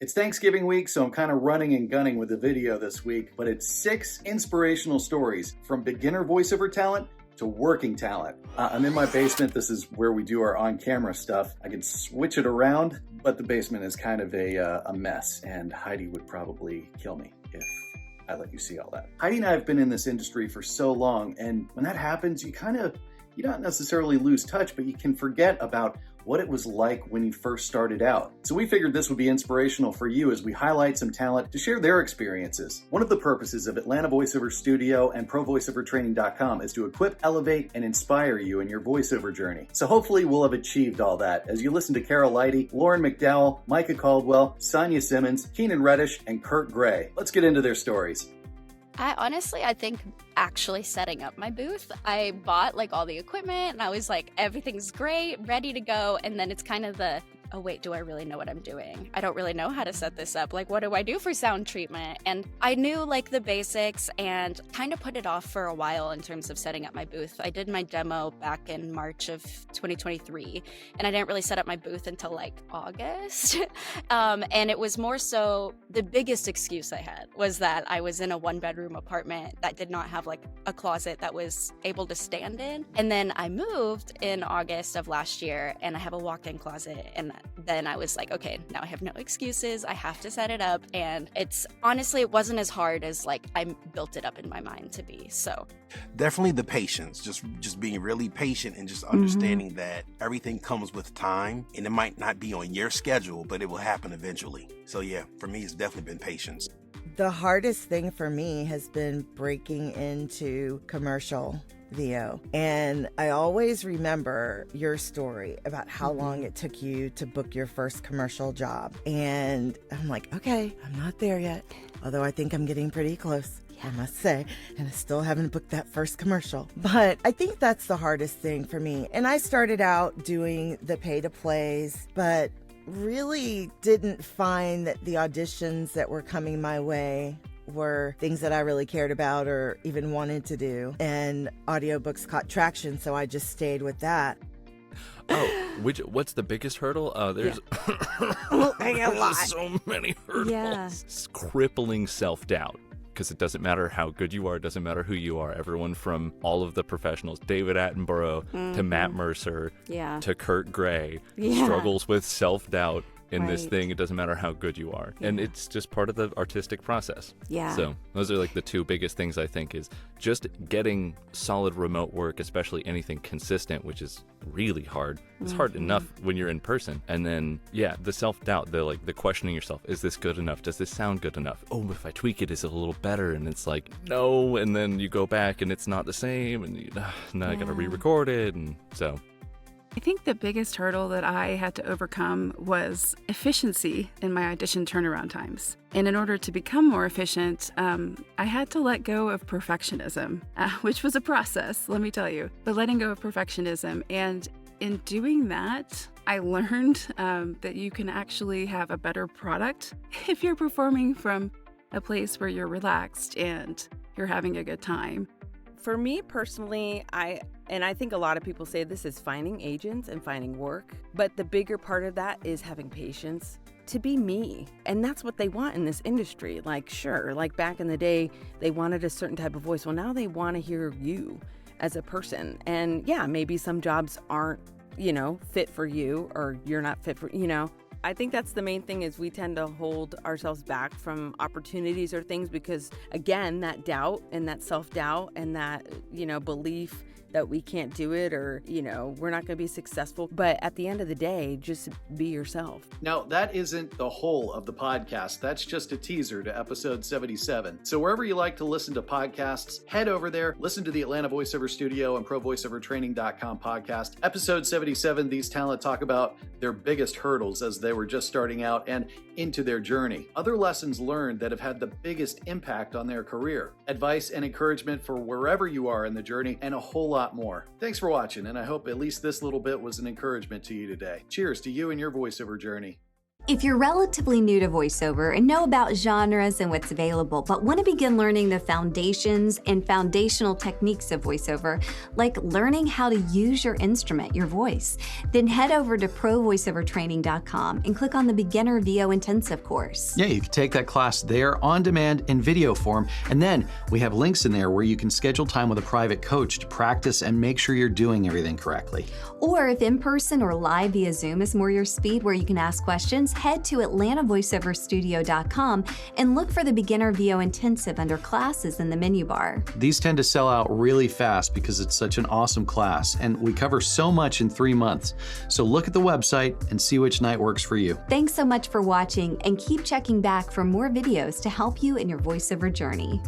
It's Thanksgiving week, so I'm kind of running and gunning with the video this week, but it's 6 inspirational stories from beginner voiceover talent to working talent. I'm in my basement. This is where we do our on-camera stuff. I could switch it around, but the basement is kind of a mess, and Heidi would probably kill me if I let you see all that. Heidi and I have been in this industry for so long, and when that happens, you don't necessarily lose touch, but you can forget about what it was like when you first started out. So we figured this would be inspirational for you as we highlight some talent to share their experiences. One of the purposes of Atlanta Voiceover Studio and ProVoiceOverTraining.com is to equip, elevate, and inspire you in your voiceover journey. So hopefully we'll have achieved all that as you listen to Carol Leidy, Lauren McDowell, Micah Caldwell, Sonia Simmons, Keenan Reddish, and Kurt Gray. Let's get into their stories. I think actually setting up my booth, I bought like all the equipment and I was like, everything's great, ready to go. And then it's kind of oh wait, do I really know what I'm doing? I don't really know how to set this up. Like, what do I do for sound treatment? And I knew like the basics and kind of put it off for a while in terms of setting up my booth. I did my demo back in March of 2023, and I didn't really set up my booth until like August. And it was more so the biggest excuse I had was that I was in a 1-bedroom apartment that did not have like a closet that was able to stand in. And then I moved in August of last year and I have a walk-in closet, and then I was like, okay, now I have no excuses. I have to set it up. And it wasn't as hard as like I built it up in my mind to be. So definitely the patience, just being really patient and just understanding that everything comes with time, and it might not be on your schedule, but it will happen eventually. So yeah, for me, it's definitely been patience. The hardest thing for me has been breaking into commercial VO. And I always remember your story about how long it took you to book your first commercial job. And I'm like, okay, I'm not there yet, although I think I'm getting pretty close, I must say, and I still haven't booked that first commercial. But I think that's the hardest thing for me. And I started out doing the pay-to-plays, but really didn't find that the auditions that were coming my way were things that I really cared about or even wanted to do. And audiobooks caught traction, so I just stayed with that. What's the biggest hurdle? There's so many hurdles. Yeah. It's crippling self-doubt. Because it doesn't matter how good you are, it doesn't matter who you are. Everyone from all of the professionals, David Attenborough to Matt Mercer to Kurt Gray, struggles with self-doubt in this thing. It doesn't matter how good you are. And it's just part of the artistic process. Yeah. So those are like the two biggest things I think is just getting solid remote work, especially anything consistent, which is really hard. It's hard enough when you're in person. And then, the self-doubt, the questioning yourself, is this good enough? Does this sound good enough? Oh, if I tweak it, is it a little better? And it's like, no. And then you go back and it's not the same. And now I got to re-record it. And so I think the biggest hurdle that I had to overcome was efficiency in my audition turnaround times. And in order to become more efficient, I had to let go of perfectionism, which was a process, let me tell you. But letting go of perfectionism, and in doing that, I learned that you can actually have a better product if you're performing from a place where you're relaxed and you're having a good time. For me personally, I think a lot of people say this is finding agents and finding work, but the bigger part of that is having patience to be me. And that's what they want in this industry. Like, sure, like back in the day, they wanted a certain type of voice. Well, now they want to hear you as a person. And yeah, maybe some jobs aren't, fit for you, or you're not fit for, I think that's the main thing is we tend to hold ourselves back from opportunities or things because, again, that doubt and that self-doubt and that, belief that we can't do it or, we're not going to be successful. But at the end of the day, just be yourself. Now, that isn't the whole of the podcast. That's just a teaser to episode 77. So wherever you like to listen to podcasts, head over there, listen to the Atlanta Voiceover Studio and ProVoiceOverTraining.com podcast. Episode 77, these talent talk about their biggest hurdles as they were just starting out and into their journey. Other lessons learned that have had the biggest impact on their career. Advice and encouragement for wherever you are in the journey, and a whole lot more. Thanks for watching, and I hope at least this little bit was an encouragement to you today. Cheers to you and your voiceover journey. If you're relatively new to voiceover and know about genres and what's available, but want to begin learning the foundations and foundational techniques of voiceover, like learning how to use your instrument, your voice, then head over to provoiceovertraining.com and click on the Beginner VO Intensive course. Yeah, you can take that class there on demand in video form, and then we have links in there where you can schedule time with a private coach to practice and make sure you're doing everything correctly. Or if in-person or live via Zoom is more your speed, where you can ask questions, head to atlantavoiceoverstudio.com and look for the Beginner VO Intensive under classes in the menu bar. These tend to sell out really fast because it's such an awesome class, and we cover so much in 3 months. So look at the website and see which night works for you. Thanks so much for watching, and keep checking back for more videos to help you in your voiceover journey.